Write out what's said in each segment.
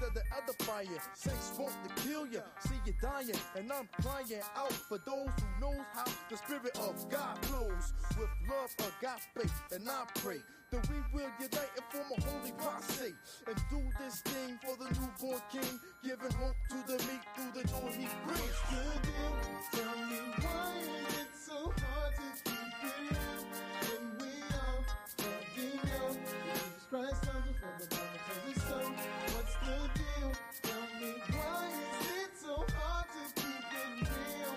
instead of edifying. Sex won't to kill you, see you dying, and I'm crying out for those who knows how the spirit of God flows. With love, agape, and I pray that we will unite and form a holy posse and do this thing for the newborn king, giving hope to the meek through the joy he brings. Good deal. Tell me why is it so hard to keep it real when we all fucking know Jesus Christ loves us for the Bible tells us so. What's the deal? Tell me why is it so hard to keep it real?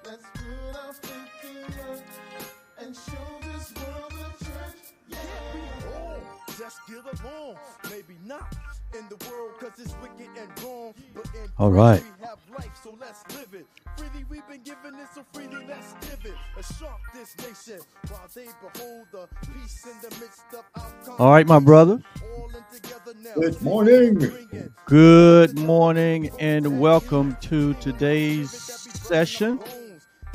Let's put our faith to work and show this world the church. Yeah. Just get along, maybe not in the world cause it's wicked and wrong, but in All Christ right. we have life, so let's live it. Freely we've been given it, so freely let's give it. A sharp this nation, while they behold the peace in the midst of our All right, my brother. all in together now. Good morning. Good morning and welcome to today's session.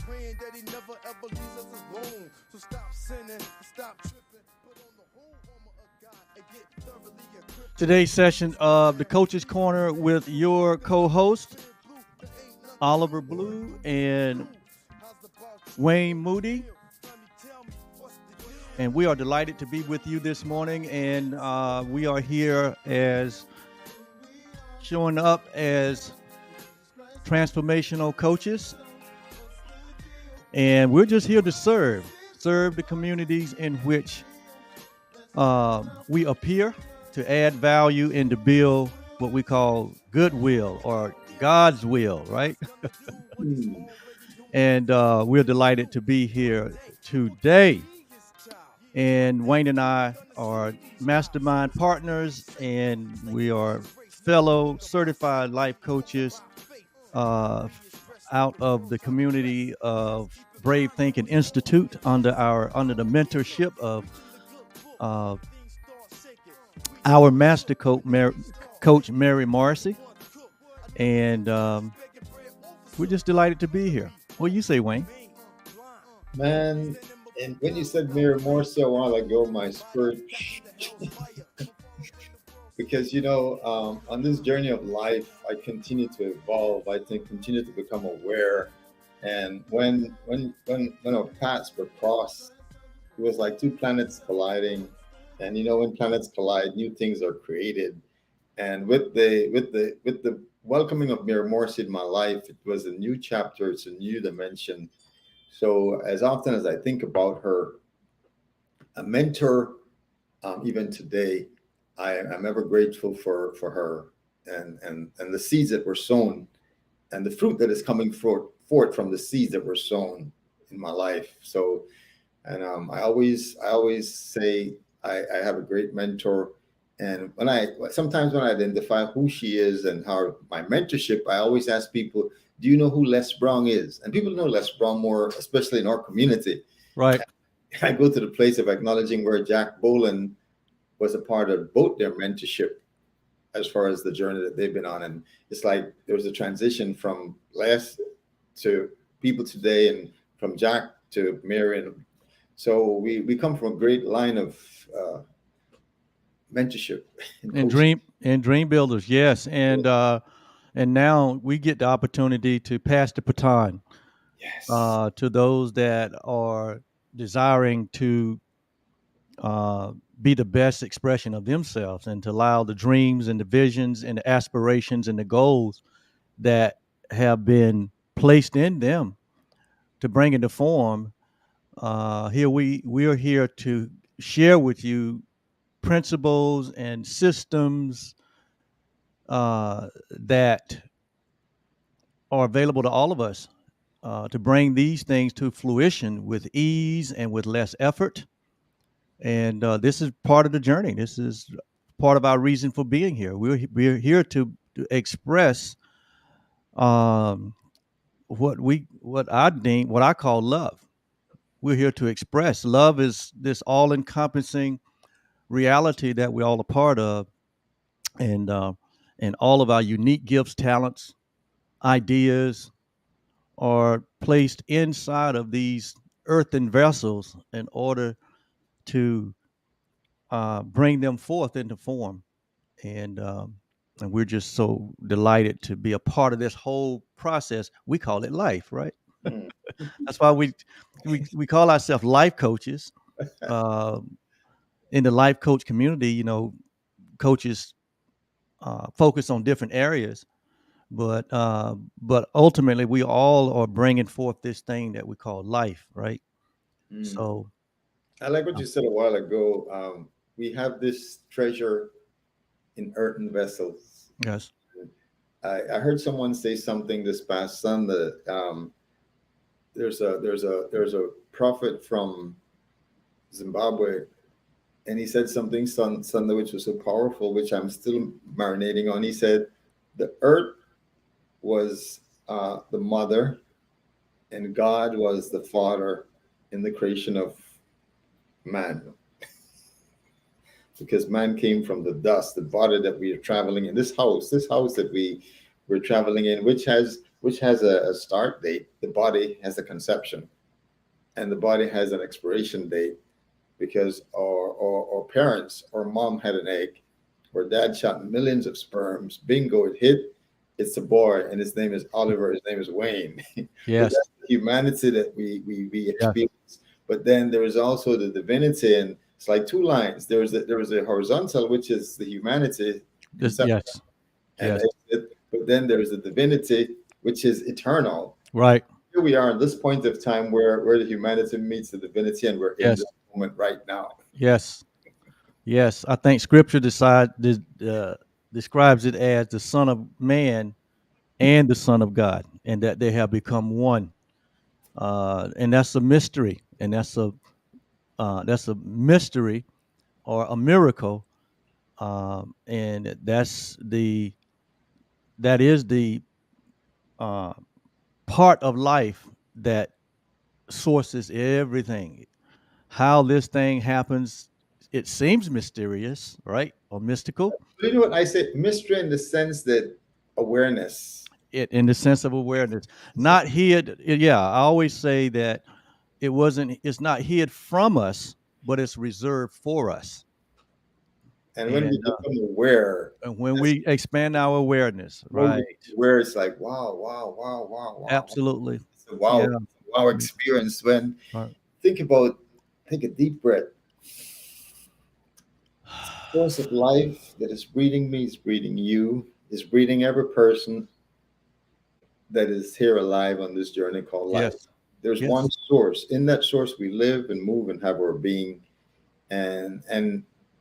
Praying that he never ever leaves us alone. So stop sinning, stop tripping. Put on the whole armor of God and get thoroughly equipped. Today's session of the Coach's Corner with your co-host, Oliver Blue and Wayne Moody. And we are delighted to be with you this morning. And we are here as showing up as transformational coaches. And we're just here to serve the communities in which we appear, to add value and to build what we call goodwill or God's will, right? And we're delighted to be here today. And Wayne and I are mastermind partners, and we are fellow certified life coaches out of the community of Brave Thinking Institute under the mentorship of our master coach Mary Morrissey. And we're just delighted to be here. What do you say, Wayne? Man, and when you said Mary Morrissey a while ago, my spirit, because on this journey of life, I continue to evolve. I think continue to become aware. And when our paths were crossed, it was like two planets colliding. And when planets collide, new things are created. And with the welcoming of Mary Morrissey in my life, it was a new chapter. It's a new dimension. So as often as I think about her, a mentor, even today, I'm ever grateful for her and the seeds that were sown and the fruit that is coming forth from the seeds that were sown in my life. So, and I always say I have a great mentor. And sometimes when I identify who she is and how my mentorship, I always ask people, do you know who Les Brown is? And people know Les Brown more, especially in our community. Right. I go to the place of acknowledging where Jack Boland was a part of both their mentorship as far as the journey that they've been on. And it's like there was a transition from Les to people today and from Jack to Mary. And so we come from a great line of mentorship and dream builders. Yes. And now we get the opportunity to pass the baton to those that are desiring to be the best expression of themselves and to allow the dreams and the visions and the aspirations and the goals that have been placed in them to bring into form. Here we are here to share with you principles and systems that are available to all of us to bring these things to fruition with ease and with less effort. And this is part of the journey. This is part of our reason for being here. We're here to express what I call love. We're here to express love is this all-encompassing reality that we're all a part of, and all of our unique gifts, talents, ideas are placed inside of these earthen vessels in order to bring them forth into form. And and we're just so delighted to be a part of this whole process. We call it life, right? Mm. That's why we call ourselves life coaches. Uh, in the life coach community, coaches focus on different areas, but ultimately we all are bringing forth this thing that we call life, right? Mm. So I like what uh, you said a while ago. We have this treasure in earthen vessels. yes, I heard someone say something this past Sunday. There's a prophet from Zimbabwe, and he said something Sunday which was so powerful, which I'm still marinating on. He said, "The earth was the mother, and God was the father in the creation of man, because man came from the dust, the body that we are traveling in. This house that we're traveling in, which has a start date. The body has a conception, and the body has an expiration date, because our parents or mom had an egg, or dad shot millions of sperms. Bingo, it hit. It's a boy, and his name is Oliver. His name is Wayne. But yes, that's the humanity that we yes, experience. But then there is also the divinity, and it's like two lines. There was a horizontal, which is the humanity conception, yes, and yes, but then there is the divinity, which is eternal. right, Here we are in this point of time where the humanity meets the divinity, and we're in yes, this moment right now. yes, yes. I think Scripture describes it as the Son of Man and the Son of God, and that they have become one. And that's a mystery, and that's a mystery or a miracle, and that is the uh, part of life that sources everything. How this thing happens, it seems mysterious, right, or mystical. You know what I say? Mystery in the sense that awareness. It in the sense of awareness, not hid. Yeah, I always say that it's not hid from us, but it's reserved for us. And when we And become aware, when that's we expand our awareness, when we right? where it's like wow, wow, wow, wow, wow. Absolutely. It's a Yeah. wow experience. When Right. think about take a deep breath. Source of life that is breathing me is breathing you, is breathing every person that is here alive on this journey called life. Yes. There's one Yes. source. In that source we live and move and have our being. And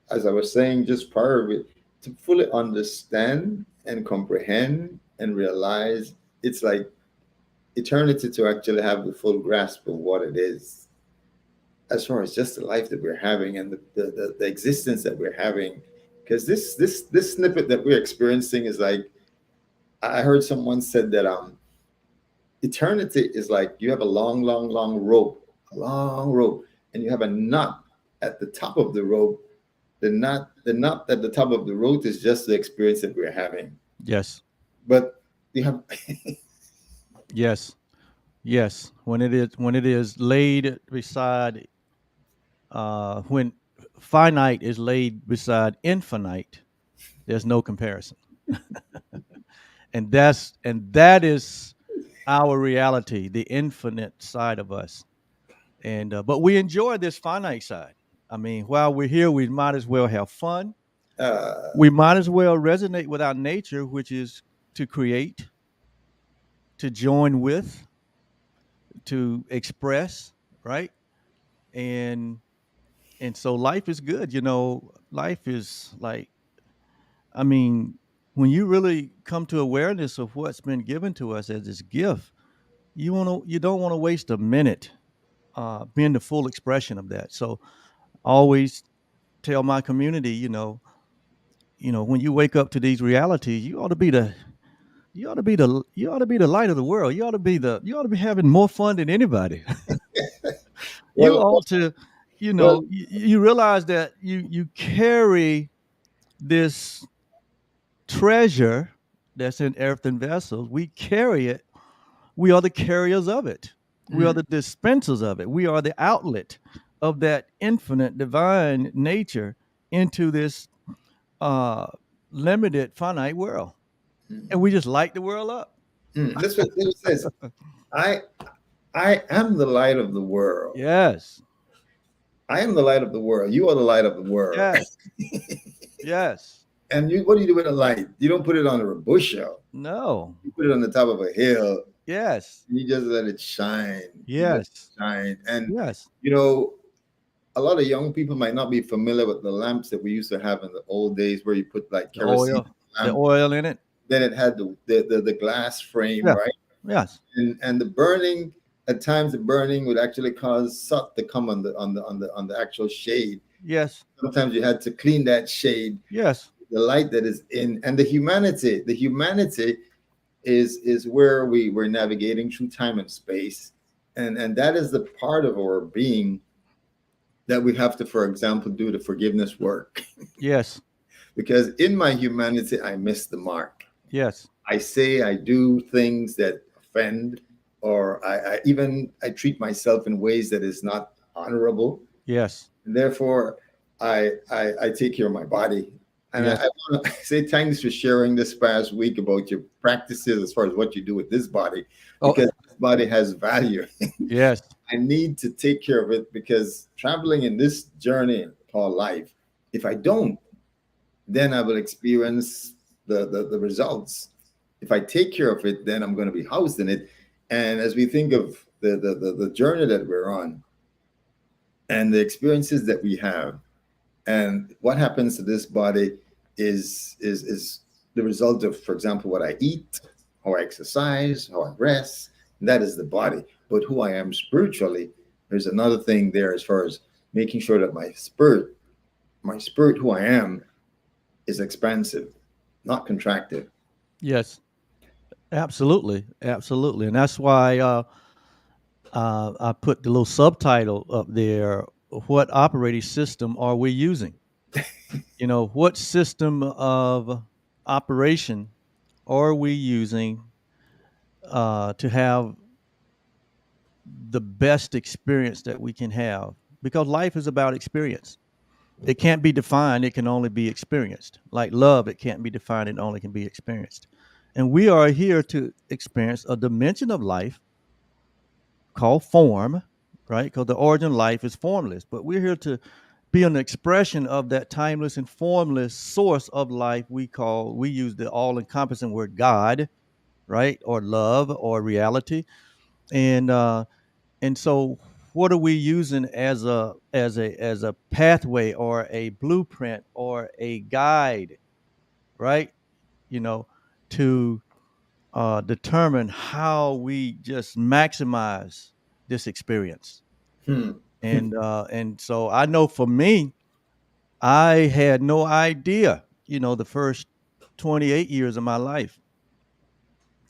as I was saying just prior, to fully understand and comprehend and realize, it's like eternity to actually have the full grasp of what it is, as far as just the life that we're having and the existence that we're having. Because this snippet that we're experiencing is like, I heard someone said that eternity is like you have a long rope, and you have a knot at the top of the rope. The knot at the top of the rope is just the experience that we're having. Yes. But you have Yes. Yes. When it is laid beside when finite is laid beside infinite, there's no comparison. And that is our reality, the infinite side of us. And but we enjoy this finite side. I mean, while we're here, we might as well have fun. uh, We might as well resonate with our nature, which is to create, to join with, to express, right? And and so life is good. Life is like, I mean, when you really come to awareness of what's been given to us as this gift, you don't want to waste a minute being the full expression of that. So I always tell my community, when you wake up to these realities, you ought to be the light of the world. You ought to be having more fun than anybody. You well, ought to, well, you realize that you carry this treasure that's in earthen vessels. We carry it. We are the carriers of it. We are mm, the dispensers of it. We are the outlet of that infinite divine nature into this uh limited, finite world, and we just light the world up. That's what it says. I I am the light of the world. Yes, I am the light of the world. You are the light of the world. yes, yes. And you, what do you do with a light? You don't put it on a bushel. No. You put it on the top of a hill. Yes, And you just let it shine. You let it yes, shine. And yes. you know, a lot of young people might not be familiar with the lamps that we used to have in the old days, where you put like The kerosene oil, the lamp. oil in it. Then it had the glass frame, Yeah. right? Yes. And the burning, at times the burning would actually cause soot to come on the actual shade. Yes. Sometimes you had to clean that shade, Yes. the light that is in, and the humanity is where we're navigating through time and space, and that is the part of our being that we have to, for example, do the forgiveness work. Yes. Because in my humanity I miss the mark. Yes. I say, I do things that offend, or I treat myself in ways that is not honorable. Yes. And therefore, I take care of my body. And Yes. I want to say thanks for sharing this past week about your practices as far as what you do with this body, Oh, because this body has value. yes. I need to take care of it, because traveling in this journey called life, if I don't, then I will experience the results. If I take care of it, then I'm going to be housed in it. And as we think of the journey that we're on and the experiences that we have, and what happens to this body is the result of, for example, what I eat, how I exercise, how I rest. That is the body. But who I am spiritually, there's another thing there, as far as making sure that my spirit, who I am, is expansive, not contractive. Yes. Absolutely. Absolutely. And that's why I put the little subtitle up there. What operating system are we using? What system of operation are we using to have the best experience that we can have? Because life is about experience. It can't be defined, it can only be experienced. Like love, it can't be defined, it only can be experienced. And we are here to experience a dimension of life called form, right? Because the origin of life is formless, but we're here to be an expression of that timeless and formless source of life we use the all-encompassing word God, right? Or love or reality. And so what are we using as a pathway or a blueprint or a guide, right? You know, to determine how we just maximize this experience. Hmm. And so I know for me, I had no idea, the first 28 years of my life.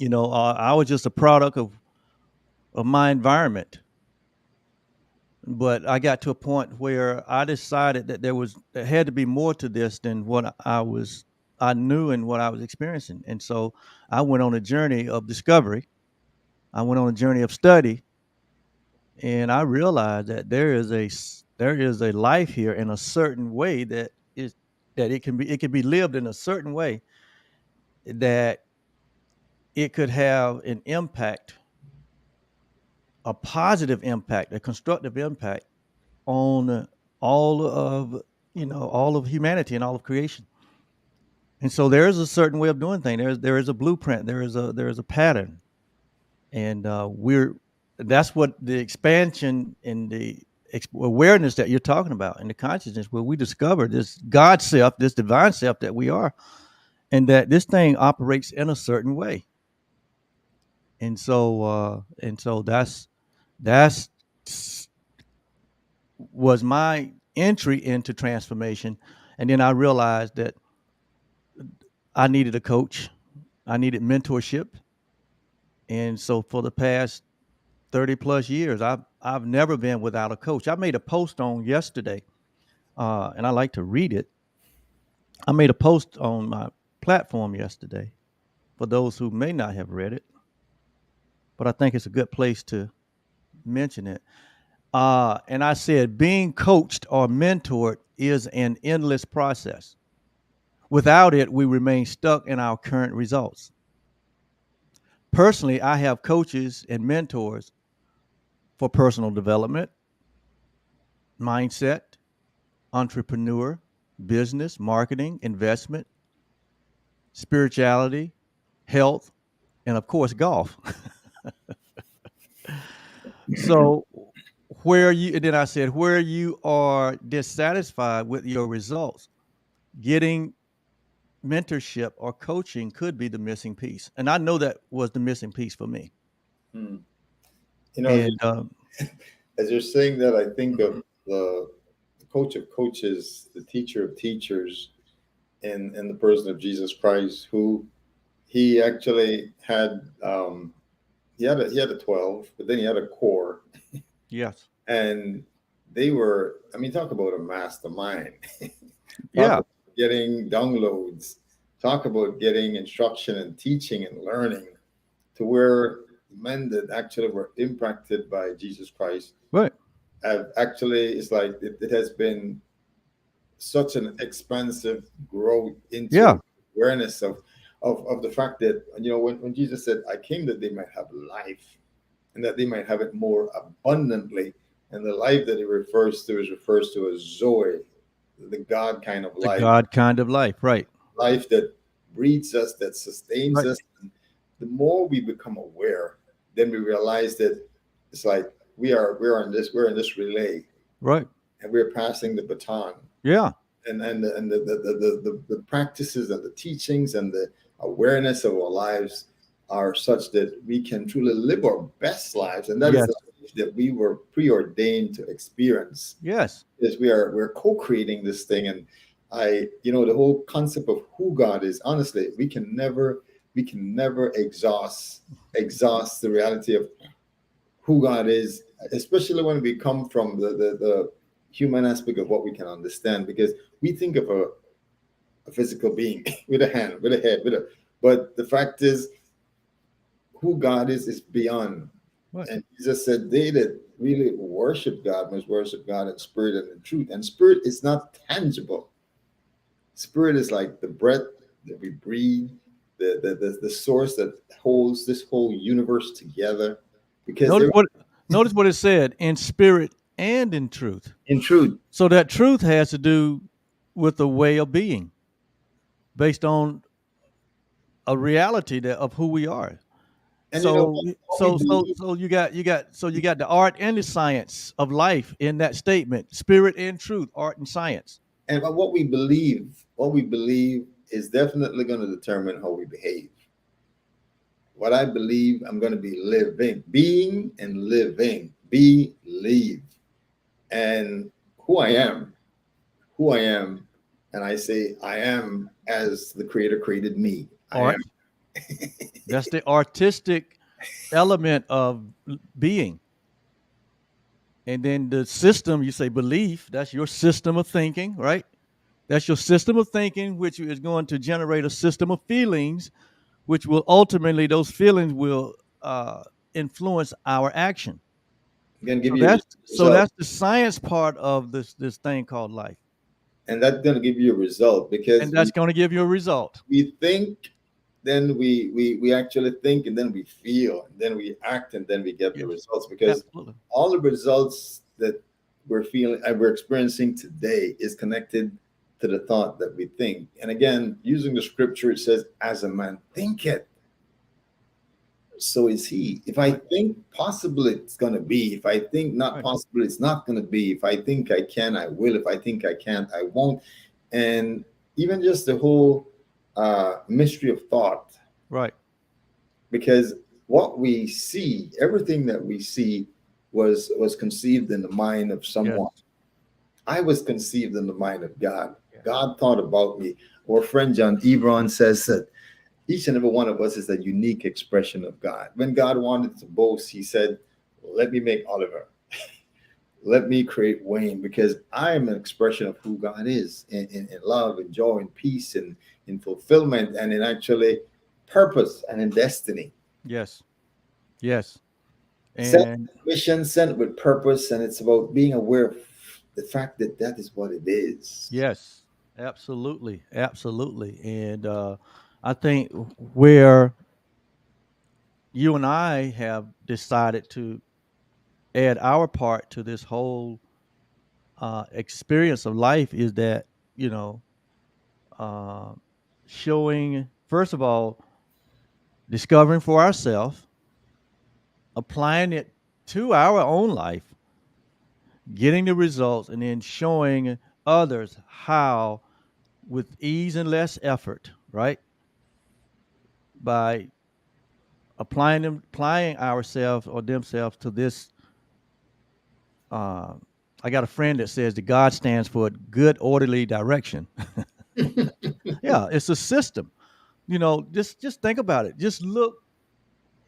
I was just a product of my environment. But I got to a point where I decided that there had to be more to this than what I knew and what I was experiencing. And so I went on a journey of discovery. I went on a journey of study, and I realized that there is a life here in a certain way that it can be lived in a certain way that it could have an impact, a positive impact, a constructive impact on all of all of humanity and all of creation. And so there is a certain way of doing things. There is a blueprint. There is a pattern, and we're that's what the expansion and the awareness that you're talking about, and the consciousness, where we discover this God self, this divine self that we are, and that this thing operates in a certain way. And so that's was my entry into transformation. And then I realized that I needed a coach, I needed mentorship. And so for the past 30 plus years, I've never been without a coach. I made a post on yesterday, and I like to read it. I made a post on my platform yesterday for those who may not have read it, but I think it's a good place to mention it. And I said, being coached or mentored is an endless process. Without it, we remain stuck in our current results. Personally, I have coaches and mentors for personal development, mindset, entrepreneur, business, marketing, investment, spirituality, health, and of course, golf. So, where you, and then I said, where you are dissatisfied with your results, getting mentorship or coaching could be the missing piece. And I know that was the missing piece for me. Hmm. You know, And as you're saying that, I think of the coach of coaches, the teacher of teachers, in the person of Jesus Christ, who he actually had. He had a 12, but then he had a core, yes, and they were. I mean, talk about a mastermind. Talk yeah, about getting downloads. Talk about getting instruction and teaching and learning to where men that actually were impacted by Jesus Christ right, have actually, it's like it has been such an expansive growth into yeah, awareness of the fact that, when Jesus said, I came that they might have life and that they might have it more abundantly. And the life that he refers to as Zoe, the God kind of the life, God kind of life, right, life that breeds us, that sustains right, us. And the more we become aware, then we realize that it's like we're in this relay, right, and we're passing the baton. yeah, And the practices and the teachings and the awareness of our lives are such that we can truly live our best lives, and that is yes, the life that we were preordained to experience. yes, Is we're co-creating this thing. And the whole concept of who God is, honestly, we can never exhaust the reality of who God is, especially when we come from the human aspect of what we can understand, because we think of a physical being with a hand, with a head, but the fact is, who God is beyond. right. And Jesus said, they that really worship God must worship God in spirit and in truth. And spirit is not tangible. Spirit is like the breath that we breathe, the source that holds this whole universe together. Because Notice there, what notice what it said in spirit and in truth. in truth, So that truth has to do with the way of being, based on a reality of who we are. and So what we believe, you got the art and the science of life in that statement. Spirit and truth, art and science. and what we believe is definitely going to determine how we behave. What I believe, I'm going to be living, being and living, believe, and who I am, and I say I am as the Creator created me. I am. Art. That's the artistic element of being. And then the system, you say belief, that's your system of thinking, right? That's your system of thinking, which is going to generate a system of feelings, which will ultimately, those feelings will influence our action. I'm going to give So you a result, that's the science part of this thing called life, and that's going to give you a result and because that's going to give you a result. we think, then we actually think, and then we feel, and then we act, and then we get the Yes, results, because absolutely. all the results that we're feeling and we're experiencing today is connected to the thought that we think. And again, using the scripture, it says, as a man thinketh, so is he. If I Right, think possible, it's going to be. If I think not right, possible, it's not going to be. If I think I can, I will. If I think I can't, I won't. And even just the whole mystery of thought, right. because what we see, everything that we see, was conceived in the mind of Yes, someone. I was conceived in the mind of God. yes, God thought about me. Our friend John Ebron says that each and every one of us is a unique expression of God. When God wanted to boast, he said, let me make Oliver. Let me create Wayne, because I am an expression of who God is in love and joy and peace and in fulfillment and in actually purpose and in destiny. yes, yes, Sent and with mission, sent with purpose, and it's about being aware of the fact that that is what it is. yes, Absolutely, absolutely. And I think where you and I have decided to add our part to this whole experience of life is that, you know, uh, showing, first of all, discovering for ourselves, applying it to our own life, getting the results, and then showing others how, with ease and less effort, right? By applying ourselves or themselves to this. Uh, I got a friend that says the God stands for good orderly direction. Yeah, it's a system. You know, just think about it. Just look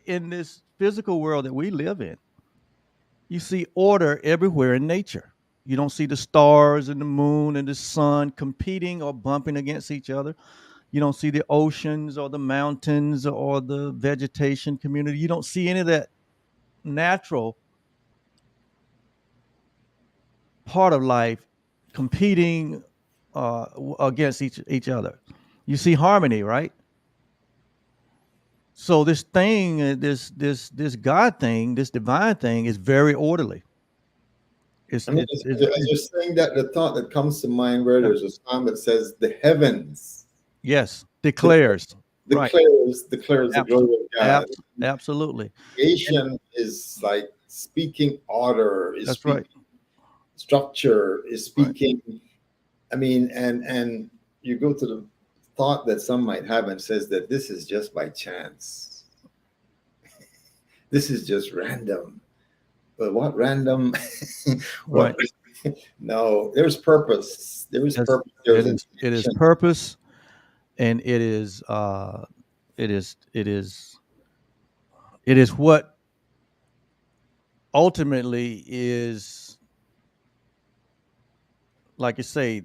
in this physical world that we live in. You see order everywhere in nature. You don't see the stars and the moon and the sun competing or bumping against each other. You don't see the oceans or the mountains or the vegetation community. You don't see any of that natural part of life competing against each other. You see harmony, right? So this thing, this God thing, this divine thing, is very orderly. It's I mean, as you're saying that, the thought that comes to mind where yeah. there's a song that says, "The heavens Yes, declares, right? declares the Absolutely, glory of God." absolutely, and Creation is like speaking order, is that's right, speaking structure, is right. speaking. I mean, and you go to the thought that some might have and says that this is just by chance. This is just random. But what random? Right. What? No, there's purpose. There is Yes, purpose. There's it is intention. purpose, and it is what ultimately is, like you say,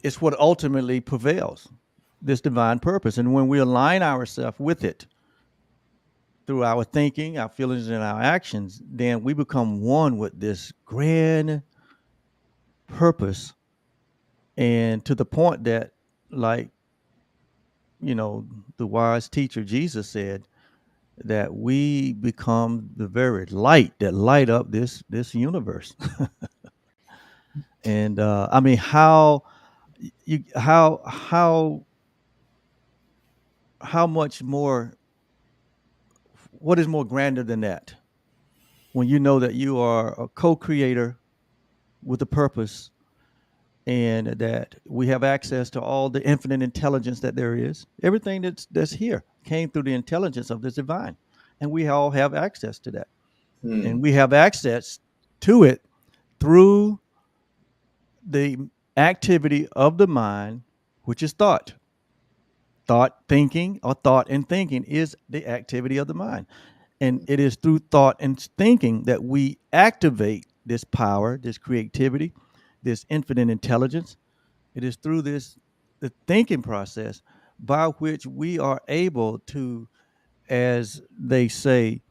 it's what ultimately prevails, this divine purpose. And when we align ourselves with it through our thinking, our feelings, and our actions, then we become one with this grand purpose. And to the point that, like, the wise teacher Jesus said, that we become the very light that light up this universe. And I mean, how much more, what is more grander than that, when you know that you are a co-creator with a purpose, and that we have access to all the infinite intelligence that there is. Everything that's here came through the intelligence of the divine, and we all have access to that. And Hmm. we have access to it through the activity of the mind, which is thought. Thought, thinking, or thought and thinking is the activity of the mind. And it is through thought and thinking that we activate this power, this creativity, this infinite intelligence. It is through the thinking process by which we are able to, as they say,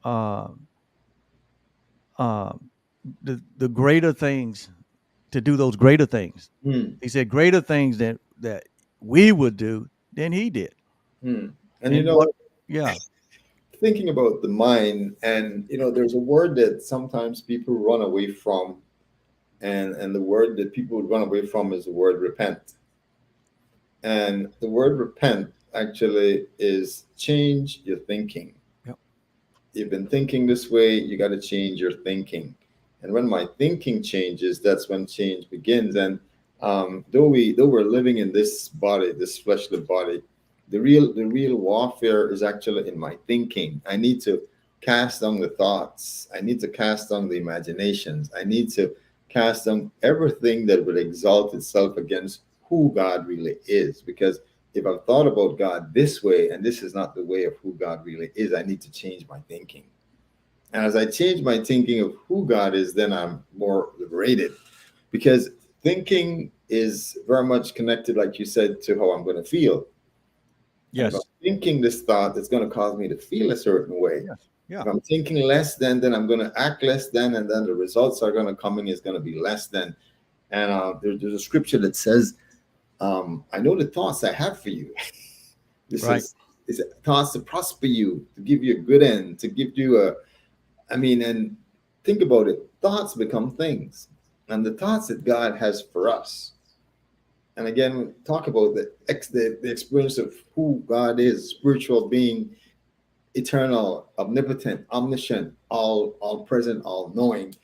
uh, uh, the greater things, to do those greater things. Hmm. He said greater things that we would do than he did. Hmm. And And what? you Yeah. thinking about the mind, and there's a word that sometimes people run away from, and the word that people would run away from is the word repent. And the word repent actually is change your thinking. Yep. You've been thinking this way, you got to change your thinking. And when my thinking changes, that's when change begins. And though we're living in this body, this fleshly body, the real warfare is actually in my thinking. I need to cast down the thoughts. I need to cast down the imaginations. I need to cast down everything that would exalt itself against who God really is. Because if I've thought about God this way, and this is not the way of who God really is, I need to change my thinking. And as I change my thinking of who God is, then I'm more liberated. Because thinking is very much connected, like you said, to how I'm going to feel. And if I'm Yes. thinking this thought, it's going to cause me to feel a certain way. Yes. Yeah. If I'm thinking less than, then I'm going to act less than, and then the results are going to come in is going to be less than. And there's a scripture that says, I know the thoughts I have for you. This Right. is thoughts to prosper you, to give you a good end, to give you a, I mean, and think about it. Thoughts become things, and the thoughts that God has for us. And again, talk about the experience of who God is, spiritual being, eternal, omnipotent, omniscient, all present, all knowing,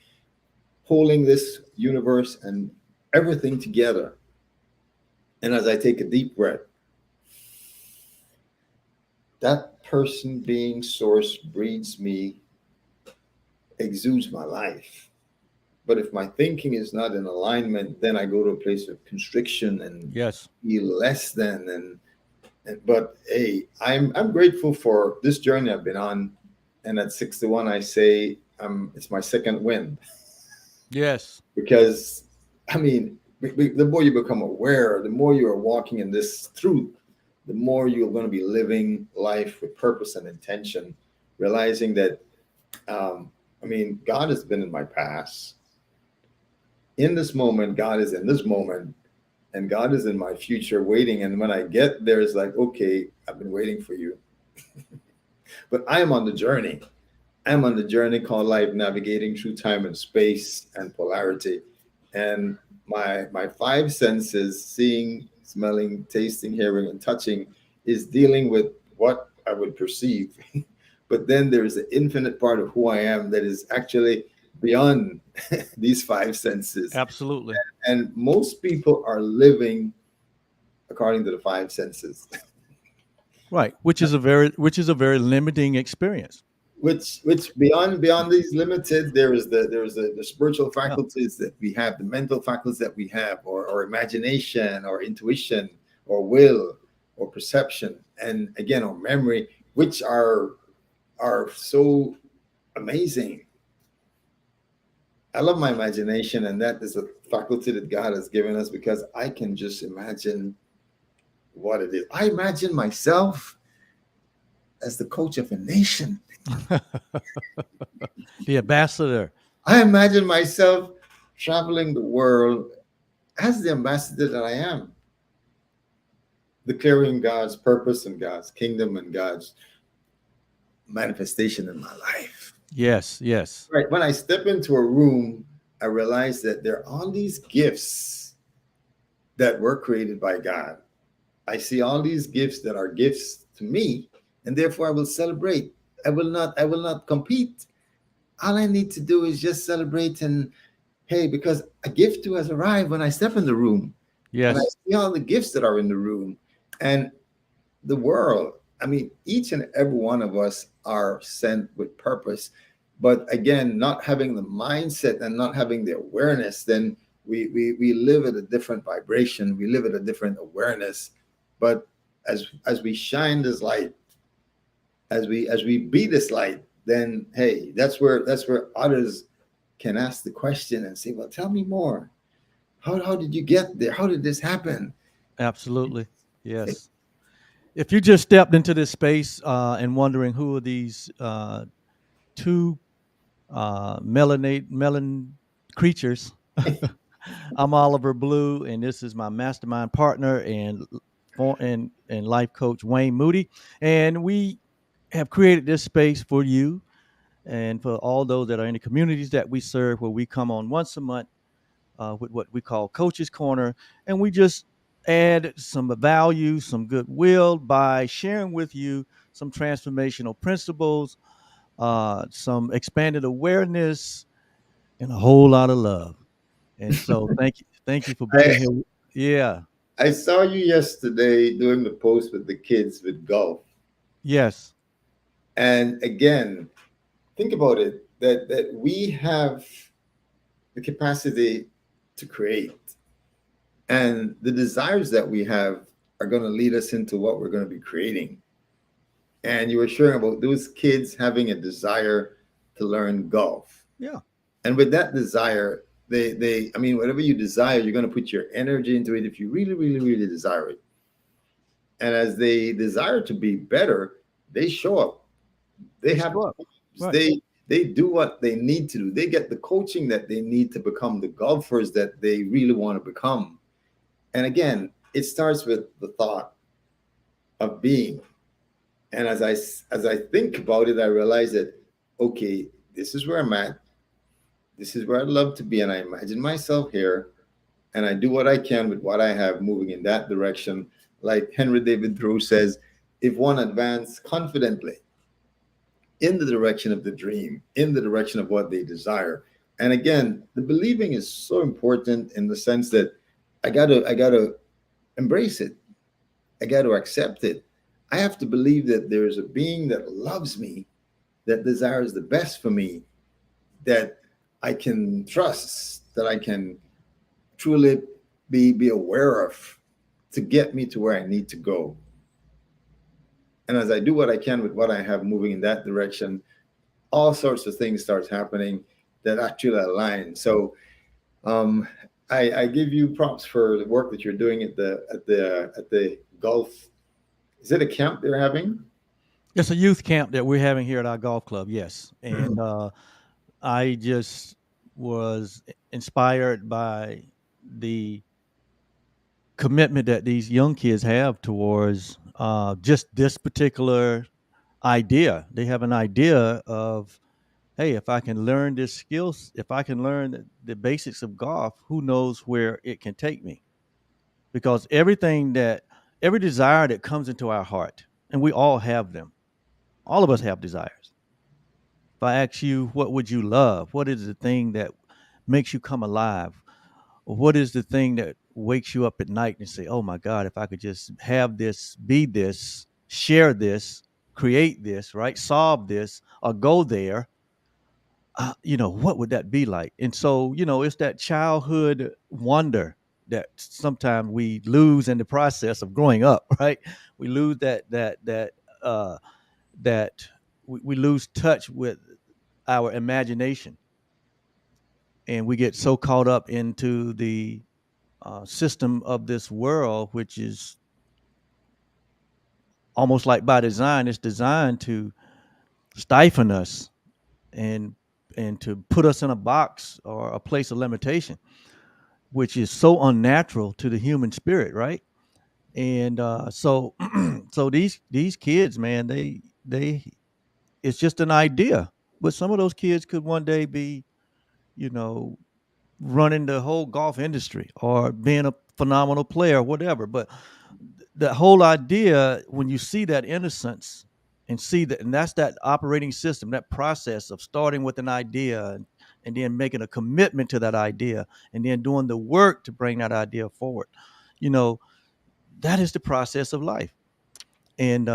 holding this universe and everything together. And as I take a deep breath, that person, being, source, breeds me, exudes my life. But if my thinking is not in alignment, then I go to a place of constriction and Yes. feel less than. And but hey, I'm grateful for this journey I've been on. And at 61, I say it's my second win, Yes. because I mean, the more you become aware, the more you are walking in this truth, the more you're going to be living life with purpose and intention, realizing that, um, I mean, God has been in my past. In this moment, God is in this moment, and God is in my future waiting. And when I get there, it's like, okay, I've been waiting for you. But I am on the journey. I'm on the journey called life, navigating through time and space and polarity. And my five senses, seeing, smelling, tasting, hearing, and touching, is dealing with what I would perceive. But then there's the infinite part of who I am that is actually beyond these five senses. Absolutely. And most people are living according to the five senses. Right. Which is a very limiting experience. Which beyond these limited, there is the spiritual Yeah. faculties that we have, the mental faculties that we have, or imagination, or intuition, or will, or perception, and again, or memory, which are so amazing. I love my imagination, and that is a faculty that God has given us, because I can just imagine what it is. I imagine myself as the coach of a nation. The ambassador. I imagine myself traveling the world as the ambassador that I am, declaring God's purpose and God's kingdom and God's manifestation in my life. Yes. Yes. Right. When I step into a room, I realize that there are all these gifts that were created by God. I see all these gifts that are gifts to me, and therefore I will celebrate. I will not compete. All I need to do is just celebrate, and hey, because a gift too has arrived when I step in the room, and I Yes. see all the gifts that are in the room, and the world. I mean, each and every one of us are sent with purpose. But again, not having the mindset and not having the awareness, then we live at a different vibration. We live at a different awareness. But as we shine this light, as we be this light, then hey, that's where others can ask the question and say, well, tell me more. How did you get there? How did this happen? Absolutely. Yes. If you just stepped into this space and wondering who are these two melon creatures, I'm Oliver Blue, and this is my mastermind partner and life coach Wayne Moody, and we have created this space for you and for all those that are in the communities that we serve, where we come on once a month with what we call Coach's Corner, and we just add some value, some goodwill by sharing with you some transformational principles, some expanded awareness, and a whole lot of love. And so, thank you for being I, here. Yeah. I saw you yesterday doing the post with the kids with golf. Yes. And again, think about it, that we have the capacity to create. And the desires that we have are going to lead us into what we're going to be creating. And you were sharing about those kids having a desire to learn golf. Yeah. And with that desire, I mean, whatever you desire, you're going to put your energy into it if you really, really, really desire it. And as they desire to be better, they show up. They They have show up. Right. they do what they need to do. They get the coaching that they need to become the golfers that they really want to become. And again, it starts with the thought of being. And as I think about it, I realize that, okay, this is where I'm at. This is where I'd love to be, and I imagine myself here, and I do what I can with what I have, moving in that direction. Like Henry David Thoreau says, if one advance confidently in the direction of the dream, in the direction of what they desire. And again, the believing is so important in the sense that I gotta embrace it. I got to accept it. I have to believe that there is a being that loves me, that desires the best for me, that I can trust, that I can truly be aware of, to get me to where I need to go. And as I do what I can with what I have, moving in that direction, all sorts of things start happening that actually align. So um, I give you props for the work that you're doing at the golf. Is it a camp they're having? It's a youth camp that we're having here at our golf club. Yes, and I just was inspired by the commitment that these young kids have towards just this particular idea. They have an idea of, hey, if I can learn this skills, if I can learn the basics of golf, who knows where it can take me? Because every desire that comes into our heart, and we all have them, all of us have desires. If I ask you, what would you love? What is the thing that makes you come alive? What is the thing that wakes you up at night and say, oh my God, if I could just have this, be this, share this, create this, right? Solve this or go there, what would that be like? And so, it's that childhood wonder that sometimes we lose in the process of growing up, right? We lose uh, we lose touch with our imagination, and we get so caught up into the system of this world, which is almost like by design. It's designed to stifle us and to put us in a box or a place of limitation, which is so unnatural to the human spirit, right? And so, so these kids, man, they it's just an idea, but some of those kids could one day be, you know, running the whole golf industry or being a phenomenal player or whatever. But the whole idea, when you see that innocence and see that, and that's that operating system, that process of starting with an idea and then making a commitment to that idea and then doing the work to bring that idea forward, you know, that is the process of life. And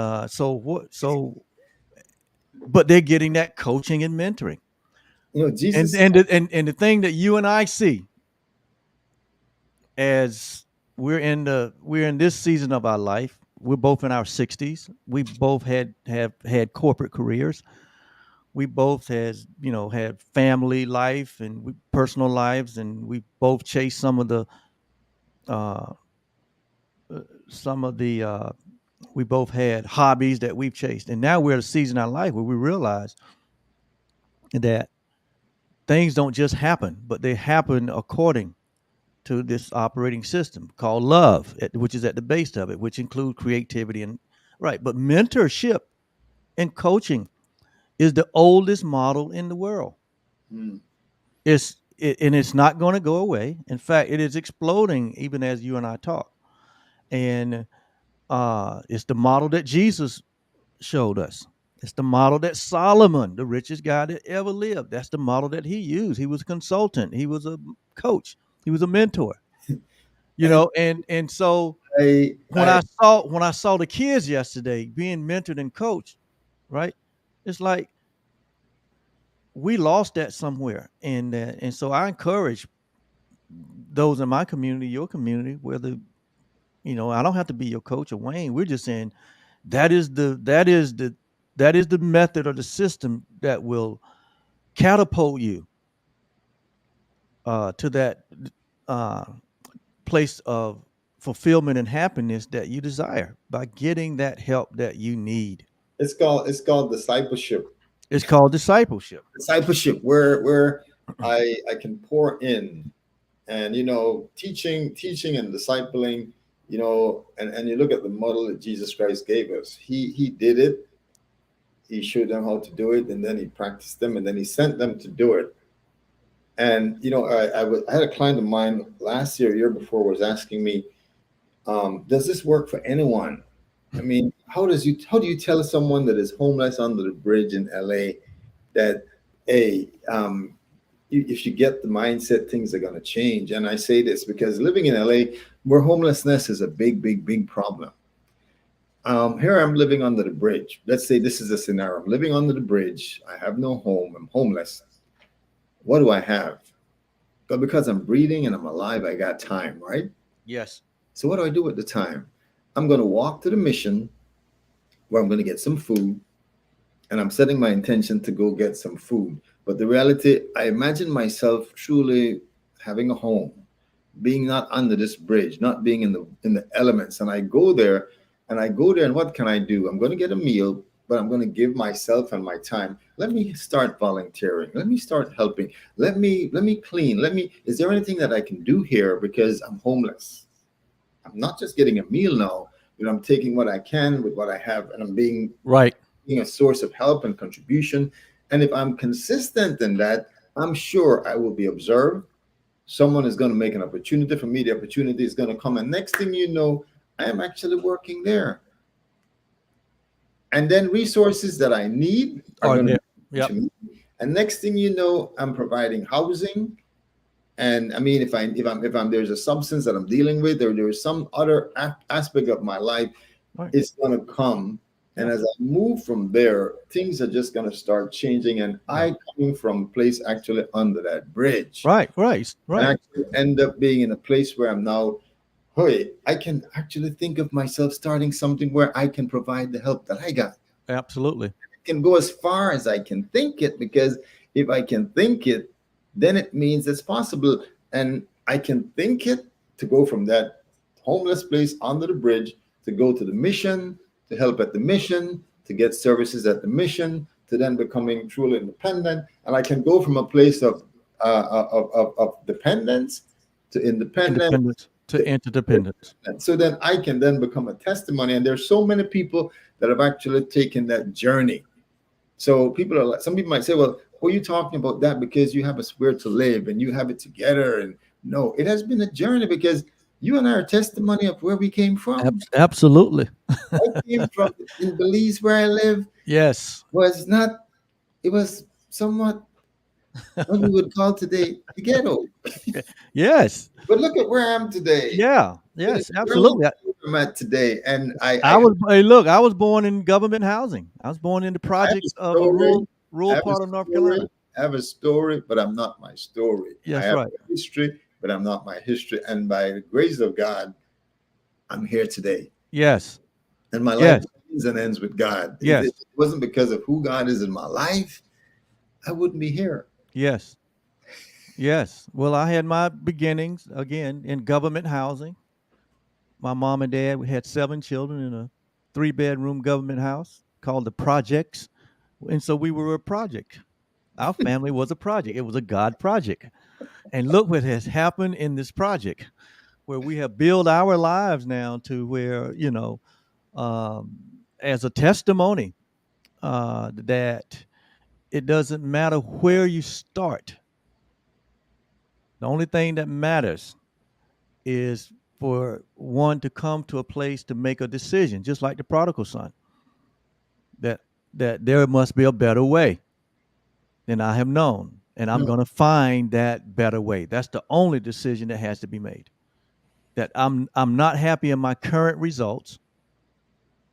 but they're getting that coaching and mentoring. And Jesus. and the thing that you and I see as we're in this season of our life, we're both in our 60s. We both have had corporate careers. We both has had family life and personal lives, and we both chased uh, some of the we both had hobbies that we've chased, and now we're at a season in our life where we realize that things don't just happen, but they happen according to this operating system called love, which is at the base of it, which includes creativity and right. But mentorship and coaching is the oldest model in the world. Mm. And it's not going to go away. In fact, it is exploding even as you and I talk. And it's the model that Jesus showed us. It's the model that Solomon, the richest guy that ever lived, that's the model that he used. He was a consultant. He was a coach. He was a mentor. And And so I, when I, I saw the kids yesterday being mentored and coached, right? It's like we lost that somewhere, and so I encourage those in my community, your community, whether I don't have to be your coach or Wayne. We're just saying that is the method or the system that will catapult you to that uh, place of fulfillment and happiness that you desire by getting that help that you need. it's called discipleship. It's called discipleship. Discipleship, where I can pour in, and teaching and discipling You know, and you look at the model that Jesus Christ gave us. He did it. He showed them how to do it, and then he practiced them, and then he sent them to do it. And you know, I had a client of mine last year, year before, was asking me, does this work for anyone? I mean, how do you tell someone that is homeless under the bridge in LA that, hey, if you get the mindset, things are going to change? And I say this because living in LA, where homelessness is a big, big, big problem. Here I'm living under the bridge. Let's say this is a scenario. I'm living under the bridge. I have no home. I'm homeless. What do I have? But because I'm breathing and I'm alive, I got time, right? Yes. So what do I do at the time? I'm going to walk to the mission where I'm going to get some food, and I'm setting my intention to go get some food. But the reality, I imagine myself truly having a home, being not under this bridge, not being in the elements. And I go there, and what can I do? I'm going to get a meal, but I'm going to give myself and my time. Let me start volunteering. Let me start helping. Let me clean. Is there anything that I can do here because I'm homeless? I'm not just getting a meal now, but I'm taking what I can with what I have, and I'm being Right. a source of help and contribution. And if I'm consistent in that, I'm sure I will be observed. Someone is going to make an opportunity for me. The opportunity is going to come. And next thing you know, I am actually working there. And then resources that I need are going to be to me. And next thing you know, I'm providing housing. And I mean, if I'm there's a substance that I'm dealing with, or there's some other aspect of my life, Right. it's going to come. And as I move from there, things are just going to start changing. And I coming from a place actually under that bridge. Right. And actually end up being in a place where I'm now, hey, I can actually think of myself starting something where I can provide the help that I got. Absolutely. I can go as far as I can think it, because if I can think it, then it means it's possible. And I can think it to go from that homeless place under the bridge to go to the mission, to help at the mission, to get services at the mission, to then becoming truly independent. And I can go from a place of dependence to independence to interdependence. So then I can then become a testimony. And there's so many people that have actually taken that journey. So people are like, some people might say, well, are you talking about that because you have a where to live and you have it together? And no, it has been a journey, because you and I are testimony of where we came from. Absolutely. I came from in Belize, where I live. Yes. It was somewhat what we would call today the ghetto. Yes. But look at where I am today. Yeah. Yes. Absolutely. I'm at today, and Hey, look, I was born in government housing. I was born in the projects of a rural part of North Carolina. I have a story, but I'm not my story. Yes, I have right. a history, but I'm not my history. And by the grace of God, I'm here today. Yes. And my life begins and ends with God. Yes. If it wasn't because of who God is in my life, I wouldn't be here. Yes. Yes. Well, I had my beginnings again in government housing. My mom and dad, we had 7 children in a 3-bedroom government house called the Projects. And so we were a project. Our family was a project. It was a God project. And look what has happened in this project, where we have built our lives now to where, as a testimony, that it doesn't matter where you start. The only thing that matters is for one to come to a place to make a decision, just like the prodigal son, that there must be a better way than I have known, and I'm going to find that better way. That's the only decision that has to be made. That I'm not happy in my current results,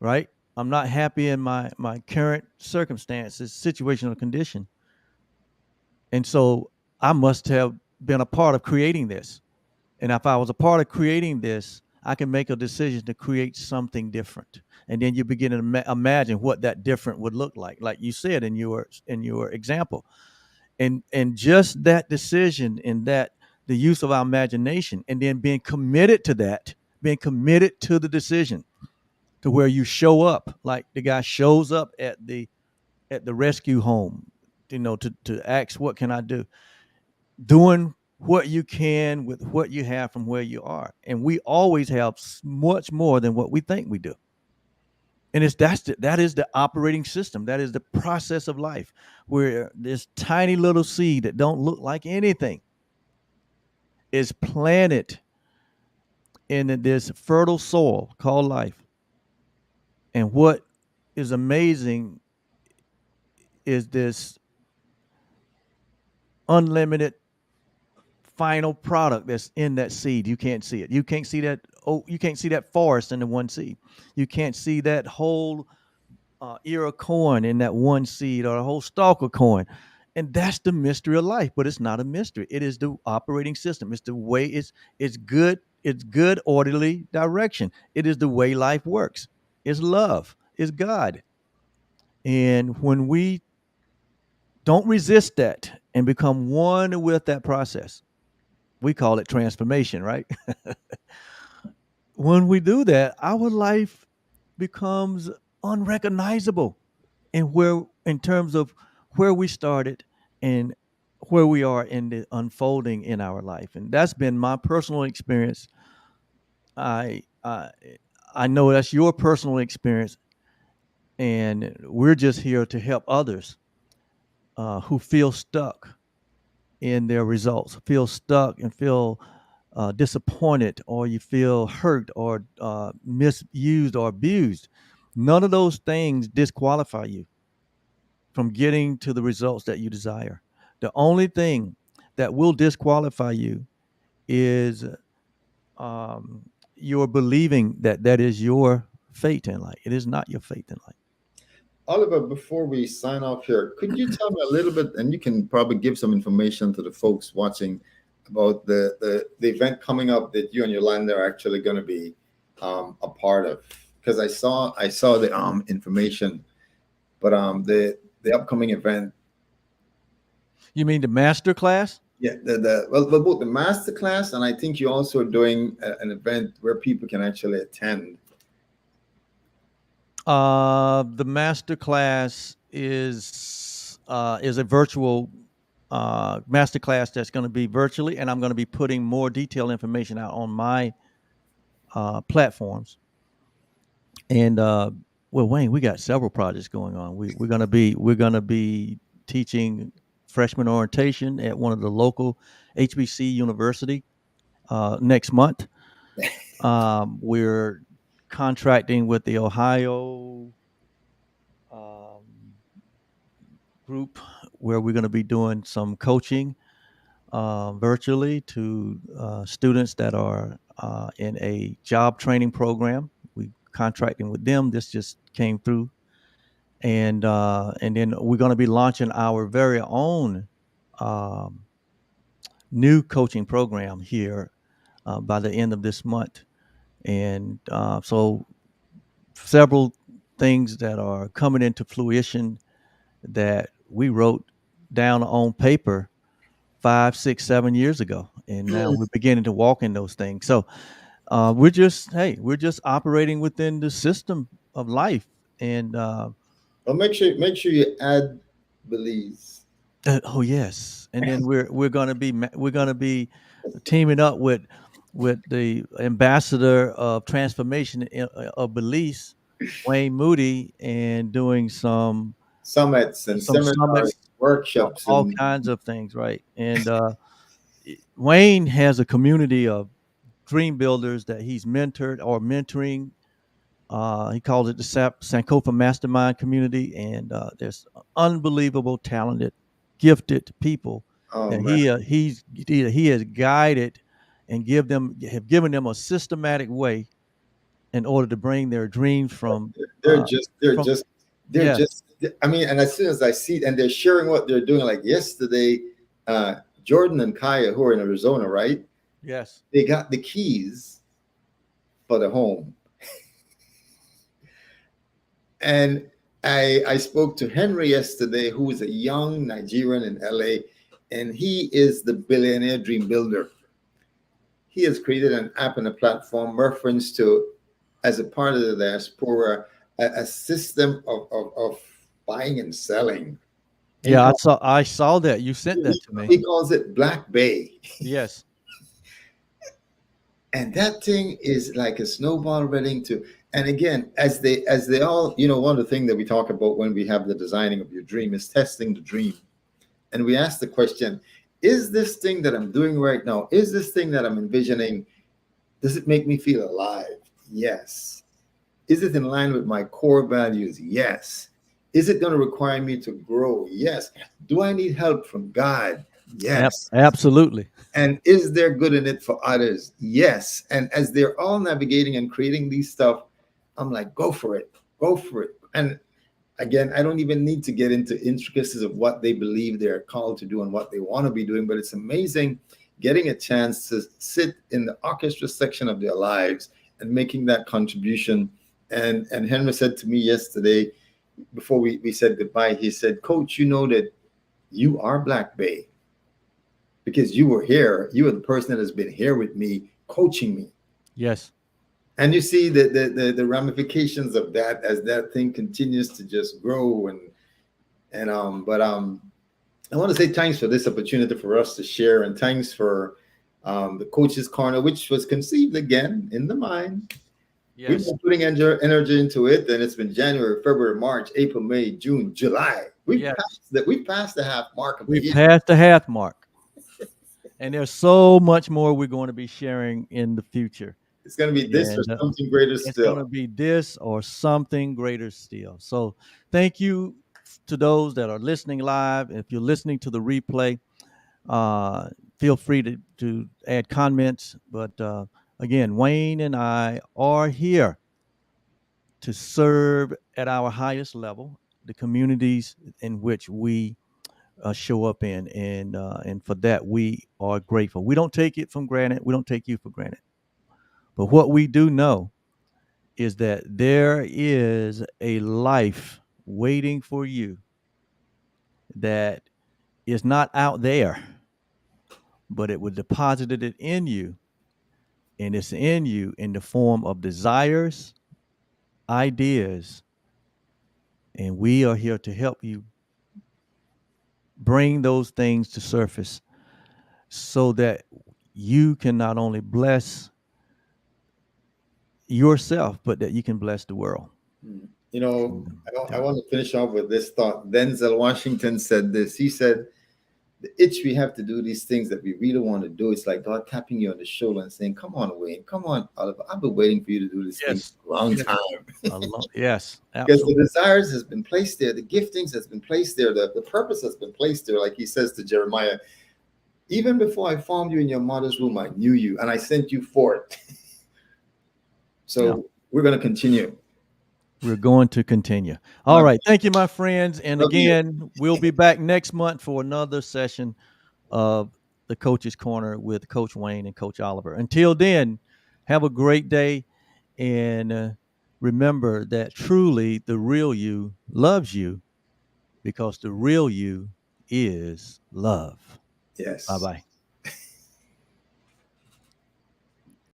right? I'm not happy in my current circumstances, situational condition. And so I must have been a part of creating this. And if I was a part of creating this, I can make a decision to create something different. And then you begin to imagine what that different would look like you said in your example. And just that decision, and that the use of our imagination, and then being committed to that, being committed to the decision, to where you show up like the guy shows up at the rescue home, to ask, what can I do? Doing what you can with what you have from where you are. And we always have much more than what we think we do. And that is the operating system. That is the process of life, where this tiny little seed that don't look like anything is planted in this fertile soil called life. And what is amazing is this unlimited final product that's in that seed. You can't see it. You can't see that. Oh, you can't see that forest in the one seed. You can't see that whole ear of corn in that one seed, or a whole stalk of corn. And that's the mystery of life. But it's not a mystery. It is the operating system. It's the way it's good. It's good orderly direction. It is the way life works. It's love. It's God. And when we don't resist that and become one with that process, we call it transformation, right? When we do that, our life becomes unrecognizable in terms of where we started and where we are in the unfolding in our life. And that's been my personal experience. I i i know that's your personal experience, and we're just here to help others who feel stuck in their results, feel stuck and feel disappointed, or you feel hurt, or misused or abused. None of those things disqualify you from getting to the results that you desire. The only thing that will disqualify you is your believing that that is your fate in life. It is not your fate in life. Oliver, before we sign off here, could you tell me a little bit, and you can probably give some information to the folks watching about the event coming up that you and Yolanda are actually going to be a part of? Because I saw the information, but the upcoming event. You mean the master class? Yeah, well, both the master class, and I think you're also doing an event where people can actually attend. The master class is a virtual master class that's going to be virtually, and I'm going to be putting more detailed information out on my platforms. And well, Wayne, we got several projects going on. We're gonna be teaching freshman orientation at one of the local HBC university next month. We're contracting with the Ohio um, group, where we're going to be doing some coaching virtually to students that are in a job training program. We contracting with them. This just came through, and then we're going to be launching our very own um, new coaching program here by the end of this month. And so several things that are coming into fruition that we wrote down on paper 5, 6, 7 years ago, and now we're beginning to walk in those things. So we're just operating within the system of life, and Well, make sure you add Belize. oh yes, and then we're gonna be teaming up with the ambassador of transformation of Belize, Wayne Moody, and doing Summits and some seminars, summits, workshops, all and kinds of things, right? And Wayne has a community of dream builders that he's mentored or mentoring. He calls it the Sankofa Mastermind Community, and there's unbelievable, talented, gifted people oh that man, he has guided and have given them a systematic way in order to bring their dreams they're just they're from just they're yes, just. I mean, and as soon as I see it, and they're sharing what they're doing, like yesterday, Jordan and Kaya, who are in Arizona, right? yes, They got the keys for the home, and I spoke to Henry yesterday, who is a young Nigerian in LA, and he is the billionaire dream builder. He has created an app and a platform reference to, as a part of the diaspora, a system of buying and selling. Yeah, income. I saw that. You sent that to me. He calls it Black Bay. Yes. And that thing is like a snowball ready to. And again, as they all, one of the things that we talk about when we have the designing of your dream is testing the dream. And we ask the question, is this thing that I'm doing right now, is this thing that I'm envisioning, does it make me feel alive? Yes. Is it in line with my core values? Yes. Is it going to require me to grow? Yes. Do I need help from God? Yes. Absolutely. And is there good in it for others? Yes. And as they're all navigating and creating these stuff, I'm like, go for it. Go for it. And again, I don't even need to get into intricacies of what they believe they're called to do and what they want to be doing, but it's amazing getting a chance to sit in the orchestra section of their lives and making that contribution. And Henry said to me yesterday, before we said goodbye, he said, Coach, you know that you are Black Bay because you were here. You are the person that has been here with me, coaching me. Yes. And you see the ramifications of that as that thing continues to just grow. But I want to say thanks for this opportunity for us to share, and thanks for the Coach's Corner, which was conceived again in the mind. Yes. We've been putting energy into it, and it's been January, February, March, April, May, June, July. We've passed the half mark of the year. We've passed the half mark. And there's so much more we're going to be sharing in the future. It's going to be this or something greater still. It's going to be this or something greater still. So thank you to those that are listening live. If you're listening to the replay, feel free to add comments. But again, Wayne and I are here to serve at our highest level the communities in which we show up in, and for that we are grateful. We don't take it for granted. We don't take you for granted. But what we do know is that there is a life waiting for you that is not out there, but it was deposited it in you, and it's in you in the form of desires, ideas, and we are here to help you bring those things to surface so that you can not only bless yourself, but that you can bless the world. I want to finish off with this thought. Denzel Washington said this. He said, the itch we have to do these things that we really want to do, it's like God tapping you on the shoulder and saying, come on, Wayne, come on, Oliver. I've been waiting for you to do this thing for a long time. Yes, because the desires has been placed there, the giftings has been placed there, the purpose has been placed there. Like he says to Jeremiah, even before I formed you in your mother's womb, I knew you and I sent you forth. So we're going to continue. We're going to continue. All right. Thank you, my friends. And again, we'll be back next month for another session of the Coach's Corner with Coach Wayne and Coach Oliver. Until then, have a great day. And remember that truly the real you loves you, because the real you is love. Yes. Bye-bye.